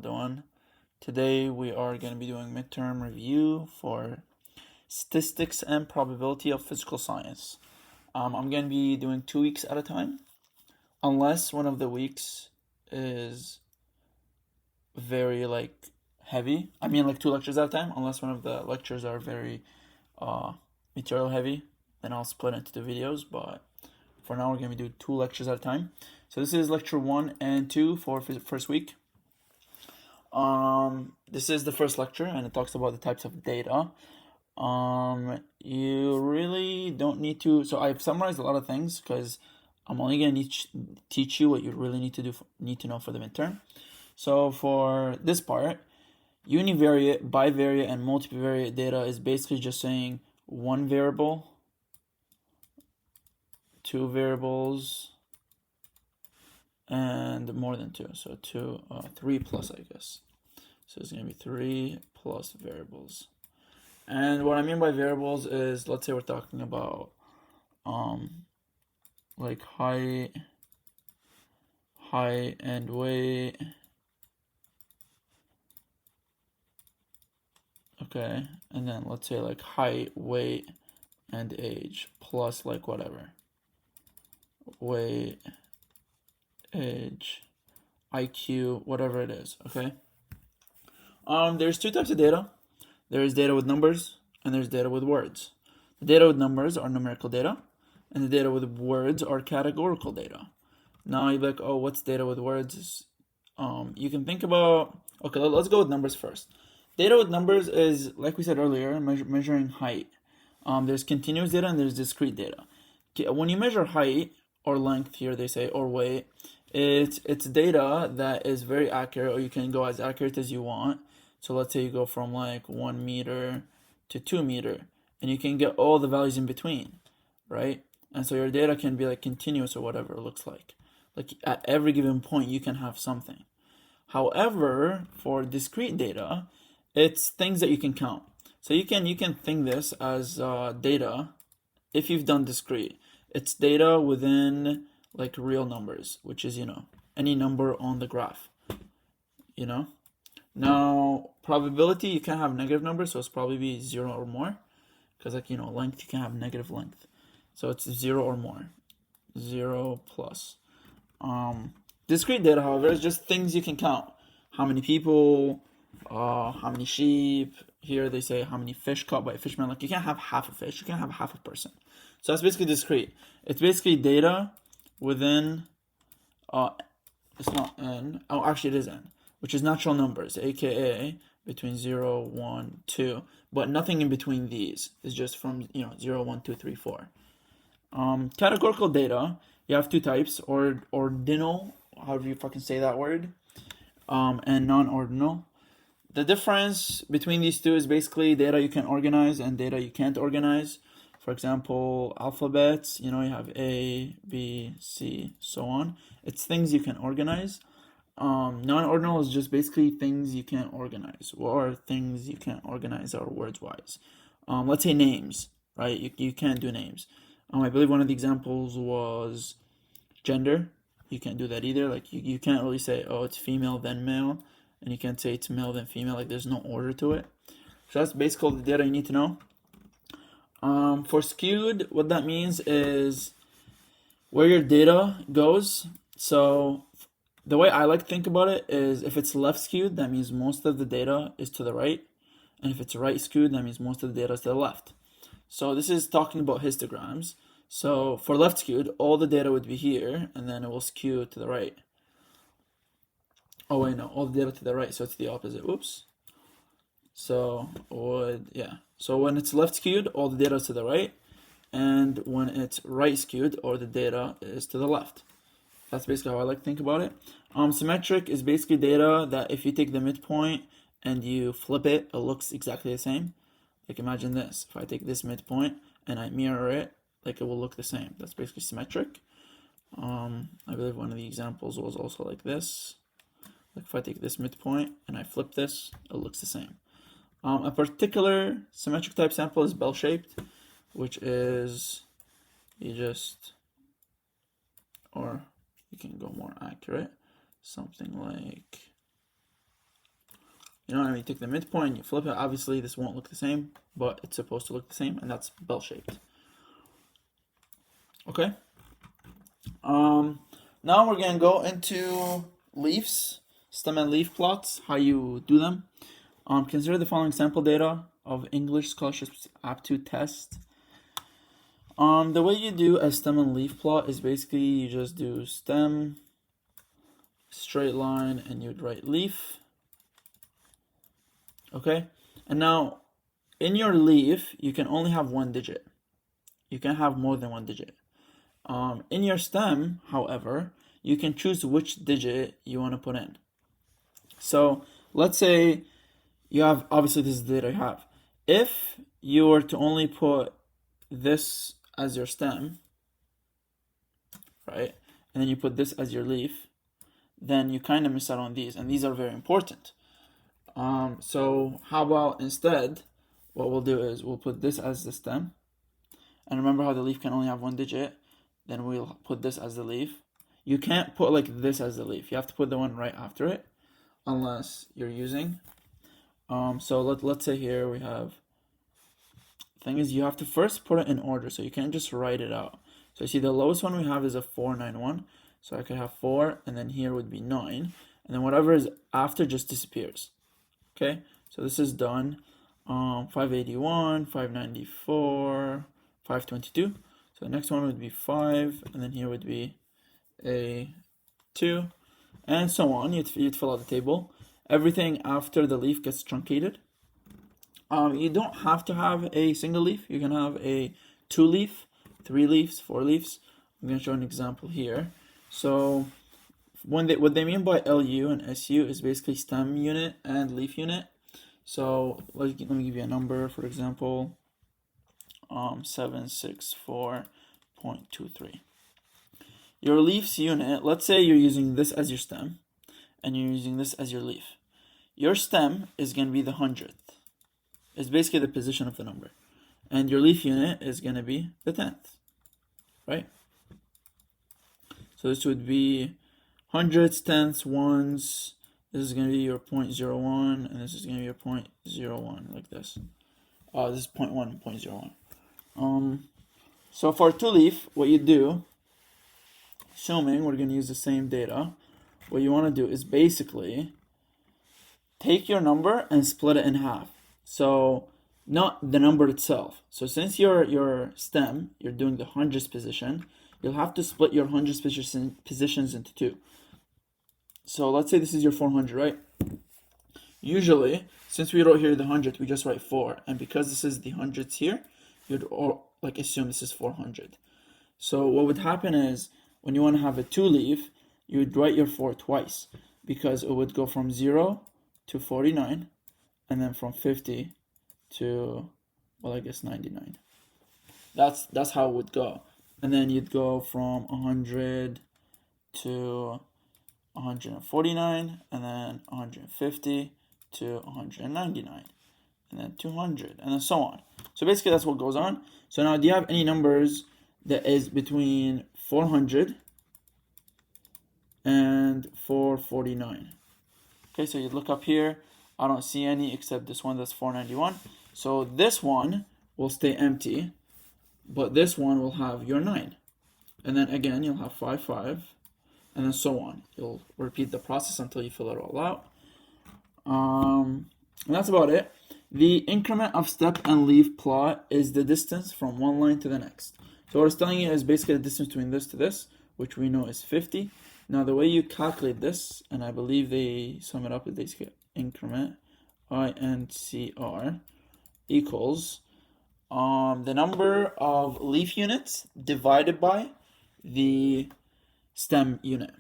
Doing. Today we are going to be doing midterm review for statistics and probability of physical science. I'm going to be doing 2 weeks at a time, unless one of the weeks is very heavy. I mean like 2 lectures at a time, unless one of the lectures are very uh, material heavy, then I'll split it into the videos. But for now, we're going to do 2 lectures at a time. So this is lecture 1 and 2 for first week. This is the first lecture, and it talks about the types of data. You really don't need to. So I've summarized a lot of things because I'm only gonna teach you what you really need to know for the midterm. So for this part, univariate, bivariate, and multivariate data is basically just saying one variable, two variables, and more than two. So three plus, I guess. So it's going to be 3 plus variables. And what I mean by variables is, let's say we're talking about like height and weight. Okay, and then let's say like height, weight, and age plus like whatever. Weight, age, IQ, whatever it is, okay? There's two types of data. There is data with numbers and there's data with words. The data with numbers are numerical data, and the data with words are categorical data. Now you're like, oh, what's data with words? You can think about, okay, let's go with numbers first. Data with numbers is, like we said earlier, measuring height. There's continuous data and there's discrete data. When you measure height or length here, they say, or weight, it's data that is very accurate, or you can go as accurate as you want. So let's say you go from like 1 meter to 2 meter, and you can get all the values in between, right? And so your data can be like continuous or whatever it looks like. Like at every given point, you can have something. However, for discrete data, it's things that you can count. So you can think this as data. If you've done discrete, it's data within like real numbers, which is any number on the graph. You know. Now probability, you can have negative numbers, so it's probably be 0 or more, because length, you can have negative length, so it's 0 or more, 0 plus. Discrete data, however, is just things you can count. How many people, how many sheep. Here they say how many fish caught by a fisherman. Like you can't have half a fish, you can't have half a person. So that's basically discrete. It's basically data within, it's not n, oh actually it is n, which is natural numbers, aka between 0, 1, 2, but nothing in between these. It's just from 0, 1, 2, 3, 4. Categorical data, you have two types, or ordinal, however you fucking say that word, and non-ordinal. The difference between these two is basically data you can organize and data you can't organize. For example, alphabets, you have A, B, C, so on. It's things you can organize. Non-ordinal is just basically things you can't organize, or things you can't organize are words-wise. Let's say names, right? You can't do names. I believe one of the examples was gender. You can't do that either. Like you can't really say, oh, it's female then male, and you can't say it's male then female. Like there's no order to it. So that's basically the data you need to know. For skewed, what that means is where your data goes. So the way I like to think about it is, if it's left skewed, that means most of the data is to the right. And if it's right skewed, that means most of the data is to the left. So this is talking about histograms. So for left skewed, all the data would be here, and then it will skew to the right. Oh wait, no, all the data to the right, so it's the opposite. Oops. So So when it's left skewed, all the data is to the right, and when it's right skewed, all the data is to the left. That's basically how I like to think about it. Symmetric is basically data that if you take the midpoint and you flip it, it looks exactly the same. Like imagine this, if I take this midpoint and I mirror it, like it will look the same. That's basically symmetric. I believe one of the examples was also like this. Like if I take this midpoint and I flip this, it looks the same. A particular symmetric type sample is bell-shaped, which is or you can go more accurate, something like You know what I mean? You take the midpoint, you flip it. Obviously, this won't look the same, but it's supposed to look the same, and that's bell-shaped. Okay? Now we're going to go into leaves, stem and leaf plots, how you do them. Consider the following sample data of English Scholarships Aptitude Test. The way you do a stem and leaf plot is basically you just do stem, straight line, and you'd write leaf. Okay? And now, in your leaf, you can only have one digit. You can have more than one digit. In your stem, however, you can choose which digit you want to put in. So, let's say you have, obviously this is the data you have. If you were to only put this as your stem, right, and then you put this as your leaf, then you kind of miss out on these, and these are very important. So how about instead, what we'll do is we'll put this as the stem, and remember how the leaf can only have one digit, then we'll put this as the leaf. You can't put like this as the leaf. You have to put the one right after it, unless you're using. So let's say here we have, thing is you have to first put it in order, so you can't just write it out. So you see the lowest one we have is a 491, so I could have 4, and then here would be 9, and then whatever is after just disappears. Okay, so this is done. 581, 594, 522. So the next one would be 5, and then here would be a 2, and so on. You'd fill out the table. Everything after the leaf gets truncated. You don't have to have a single leaf. You can have a 2-leaf, 3 leaves, 4 leaves. I'm going to show an example here. So what they mean by LU and SU is basically stem unit and leaf unit. So let me give you a number, for example, 764.23. Your leaf's unit, let's say you're using this as your stem and you're using this as your leaf. Your stem is going to be the 100th. It's basically the position of the number. And your leaf unit is going to be the 10th, right? So this would be hundreds, tenths, ones. This is going to be your 0.01, and this is going to be your 0.01, like this. This is 0.1, 0.01. So for 2-leaf, what you do, assuming we're going to use the same data, what you want to do is basically take your number and split it in half. So not the number itself. So since your stem, you're doing the hundreds position, you'll have to split your hundreds positions into 2. So let's say this is your 400, right? Usually, since we wrote here the 100, we just write 4. And because this is the hundreds here, you'd assume this is 400. So what would happen is, when you want to have a 2-leaf, you would write your 4 twice, because it would go from 0 to 49, and then from 50 to, well, I guess 99. That's how it would go. And then you'd go from 100 to 149, and then 150 to 199, and then 200, and then so on. So basically that's what goes on. So now, do you have any numbers that is between 400 and 449? Okay, so you look up here. I don't see any except this one that's 491. So this one will stay empty, but this one will have your 9. And then again, you'll have 5, 5, and then so on. You'll repeat the process until you fill it all out. And that's about it. The increment of step and leaf plot is the distance from one line to the next. So what it's telling you is basically the distance between this to this, which we know is 50. Now the way you calculate this, and I believe they sum it up with basically increment, INCR, equals the number of leaf units divided by the stem unit.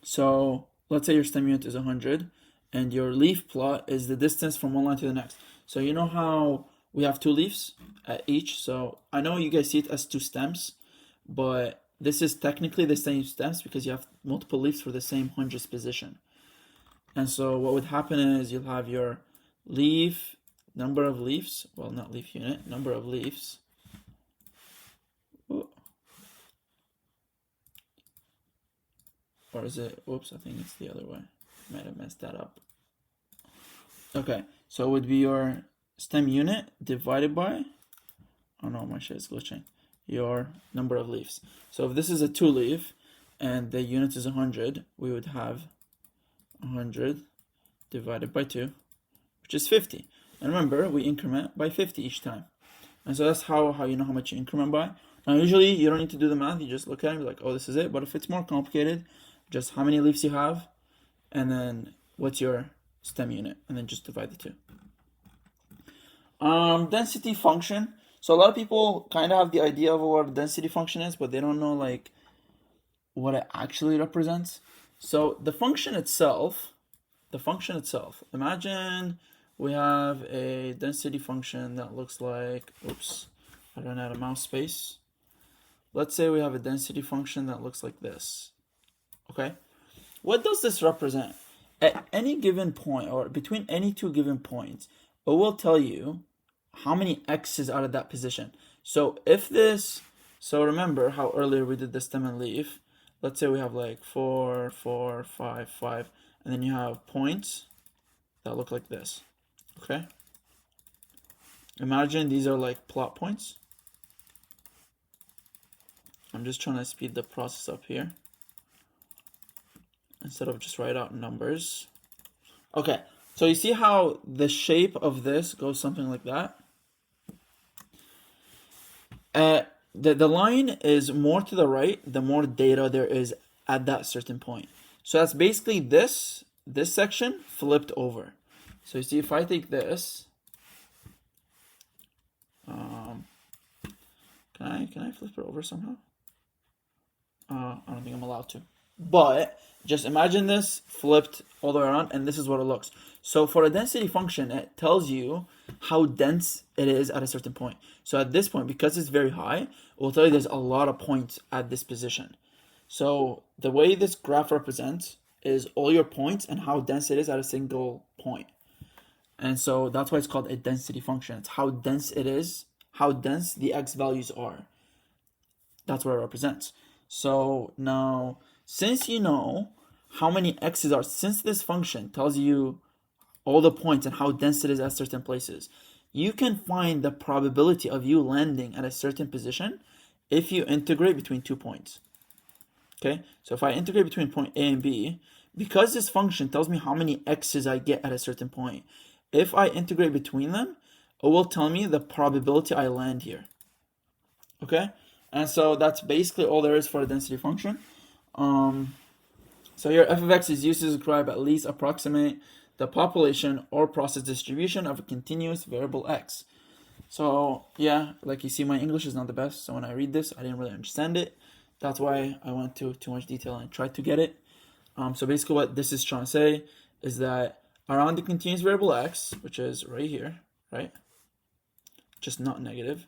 So let's say your stem unit is 100, and your leaf plot is the distance from one line to the next. So you know how we have 2 leaves at each? So I know you guys see it as 2 stems, but this is technically the same stems because you have multiple leaves for the same hundreds position. And so what would happen is you'll have your leaf, number of leaves, well, not leaf unit, number of leaves. Ooh. Or is it, oops, I think it's the other way. Might have messed that up. Okay, so it would be your stem unit divided by, oh no, my shit is glitching, your number of leaves. So if this is a 2 leaf and the unit is 100, we would have 100 divided by 2, which is 50. And remember, we increment by 50 each time. And so that's how you know how much you increment by. Now, usually you don't need to do the math. You just look at it and be like, oh, this is it. But if it's more complicated, just how many leaves you have, and then what's your stem unit, and then just divide the two. Density function. So a lot of people kind of have the idea of what a density function is, but they don't know like what it actually represents. So the function itself, imagine we have a density function that looks like, oops, I ran out of mouse space. Let's say we have a density function that looks like this. Okay, what does this represent? At any given point, or between any two given points, it will tell you how many x's out of that position. So if this, so remember how earlier we did the stem and leaf. Let's say we have like 4, 4, 5, 5, and then you have points that look like this. Okay, imagine these are like plot points. I'm just trying to speed the process up here instead of just write out numbers. Okay, so you see how the shape of this goes something like that? The line is more to the right, the more data there is at that certain point. So that's basically this section flipped over. So you see, if I take this, can I flip it over somehow? I don't think I'm allowed to. But just imagine this flipped all the way around, and this is what it looks. So for a density function, it tells you how dense it is at a certain point. So at this point, because it's very high, it will tell you there's a lot of points at this position. So the way this graph represents is all your points and how dense it is at a single point. And so that's why it's called a density function. It's how dense it is, how dense the x values are. That's what it represents. So now, since you know how many x's are, since this function tells you all the points and how dense it is at certain places, you can find the probability of you landing at a certain position if you integrate between 2 points. Okay, so if I integrate between point A and B, because this function tells me how many x's I get at a certain point, if I integrate between them, it will tell me the probability I land here. Okay, and so that's basically all there is for a density function. So here f of x is used to describe, at least approximate, the population or process distribution of a continuous variable x. So yeah, like you see, my English is not the best, so when I read this, I didn't really understand it. That's why I went to too much detail and tried to get it. So basically what this is trying to say is that around the continuous variable x, which is right here, right? Just not negative.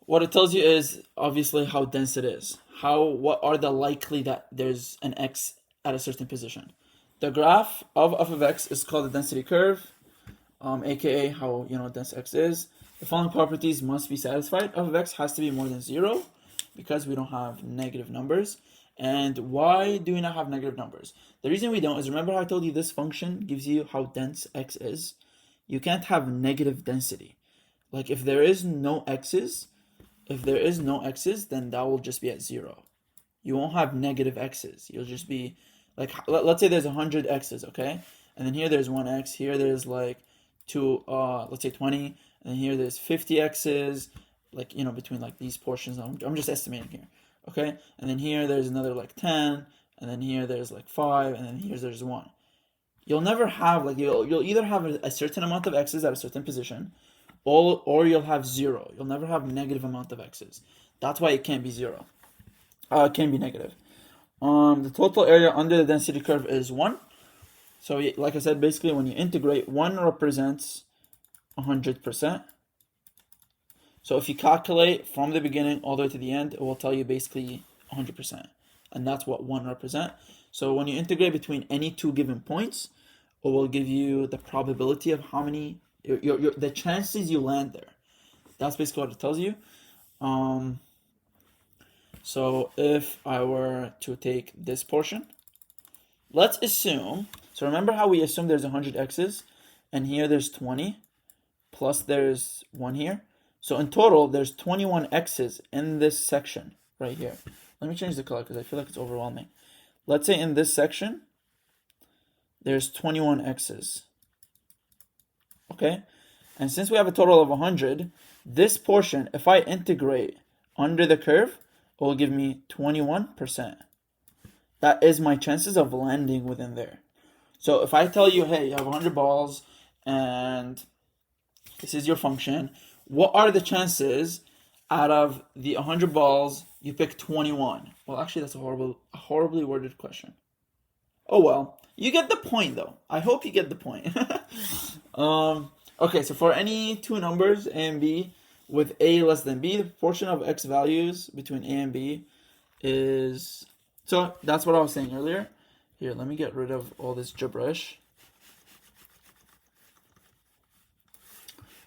What it tells you is obviously how dense it is. What are the likely that there's an x at a certain position. The graph of f of x is called the density curve, aka how dense x is. The following properties must be satisfied. F of x has to be more than 0 because we don't have negative numbers. And why do we not have negative numbers? The reason we don't is, remember how I told you this function gives you how dense x is? You can't have negative density. Like if there is no x's, then that will just be at 0. You won't have negative x's. You'll just be like, let's say there's 100 x's, okay? And then here there's 1 x, here there's like let's say 20, and then here there's 50 x's, like, between like these portions. I'm just estimating here, okay? And then here there's another like 10, and then here there's like 5, and then here there's 1. You'll never have, like, you'll either have a certain amount of x's at a certain position, or you'll have 0. You'll never have negative amount of x's. That's why it can't be 0. It can be negative. The total area under the density curve is 1. So like I said, basically when you integrate, 1 represents 100%. So if you calculate from the beginning all the way to the end, it will tell you basically 100%. And that's what 1 represents. So when you integrate between any two given points, it will give you the probability of how many, the chances you land there. That's basically what it tells you. So if I were to take this portion, let's assume, so remember how we assumed there's 100 x's, and here there's 20, plus there's 1 here. So in total, there's 21 x's in this section right here. Let me change the color because I feel like it's overwhelming. Let's say in this section, there's 21 x's. Okay? And since we have a total of 100, this portion, if I integrate under the curve, it will give me 21%. That is my chances of landing within there. So if I tell you, hey, you have 100 balls and this is your function, what are the chances out of the 100 balls you pick 21? Well, actually, that's a horribly worded question. Oh well, you get the point though. I hope you get the point. Okay, so for any two numbers, A and B, with A less than B, the proportion of x values between A and B is... So that's what I was saying earlier. Here, let me get rid of all this gibberish.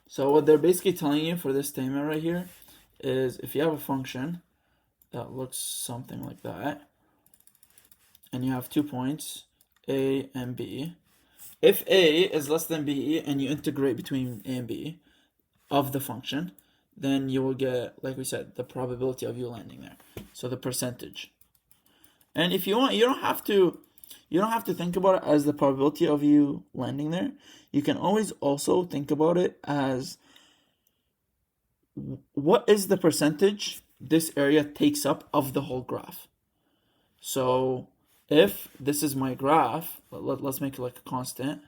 So what they're basically telling you for this statement right here is if you have a function that looks something like that, and you have 2 points, A and B, if A is less than B and you integrate between A and B of the function, then you will get, like we said, the probability of you landing there. So the percentage. And if you want, you don't have to think about it as the probability of you landing there. You can always also think about it as what is the percentage this area takes up of the whole graph. So if this is my graph, let's make it like a constant,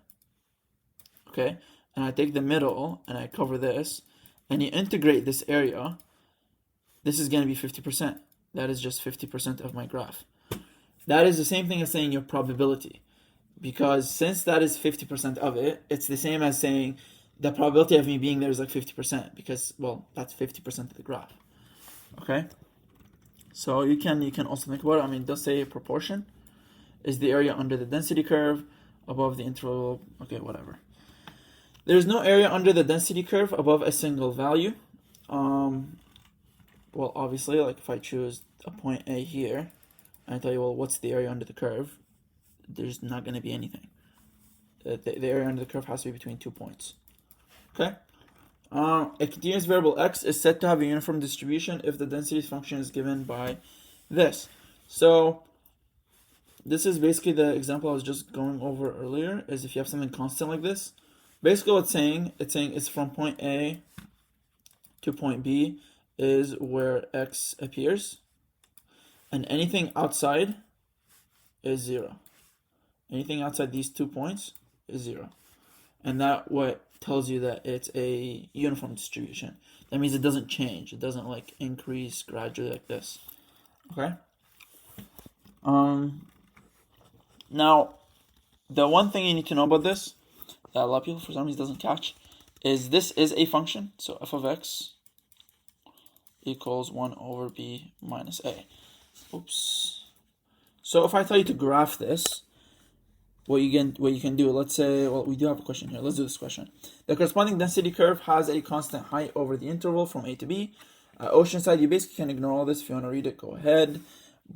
okay, and I take the middle and I cover this, and you integrate this area, this is going to be 50%. That is just 50% of my graph. That is the same thing as saying your probability, because since that is 50% of it, it's the same as saying the probability of me being there is like 50%, because, well, that's 50% of the graph. Okay, so you can also think about it. I mean, it does say proportion is the area under the density curve above the interval. Okay, whatever. There's no area under the density curve above a single value. Well, obviously, like if I choose a point A here, and I tell you, well, what's the area under the curve? There's not going to be anything. The area under the curve has to be between 2 points. Okay? A continuous variable x is said to have a uniform distribution if the density function is given by this. So this is basically the example I was just going over earlier, is if you have something constant like this. Basically what it's saying it's from point A to point B is where x appears, and anything outside is 0. Anything outside these 2 points is 0. And that what tells you that it's a uniform distribution. That means it doesn't change. It doesn't like increase gradually like this. Okay? Now, the one thing you need to know about this, that a lot of people for some reason doesn't catch, is this is a function. So f of x equals 1 over b minus a. Oops. So if I tell you to graph this, what you can do, let's say, well, we do have a question here. Let's do this question. The corresponding density curve has a constant height over the interval from A to B. Oceanside, you basically can ignore all this. If you want to read it, go ahead.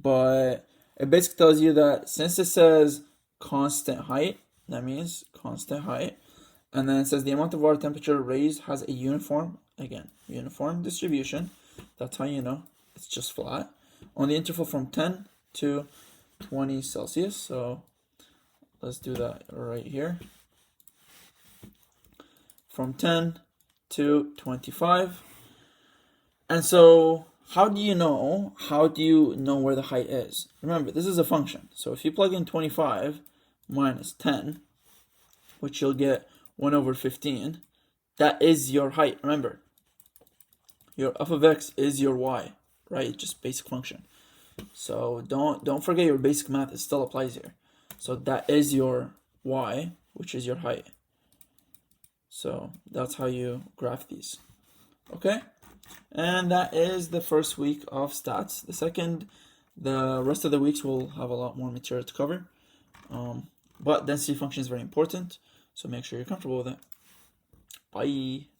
But it basically tells you that since it says constant height, that means constant height, and then it says the amount of water temperature raised has a uniform distribution. That's how you know it's just flat on the interval from 10 to 20 Celsius. So let's do that right here. From 10 to 25. And so how do you know where the height is? Remember, this is a function. So if you plug in 25 minus 10, which you'll get 1 over 15, that is your height. Remember, your f of x is your y, right? Just basic function. So don't forget your basic math. It still applies here. So that is your y, which is your height. So that's how you graph these. Okay? And that is the first week of stats. The rest of the weeks will have a lot more material to cover. But density function is very important, so make sure you're comfortable with it. Bye.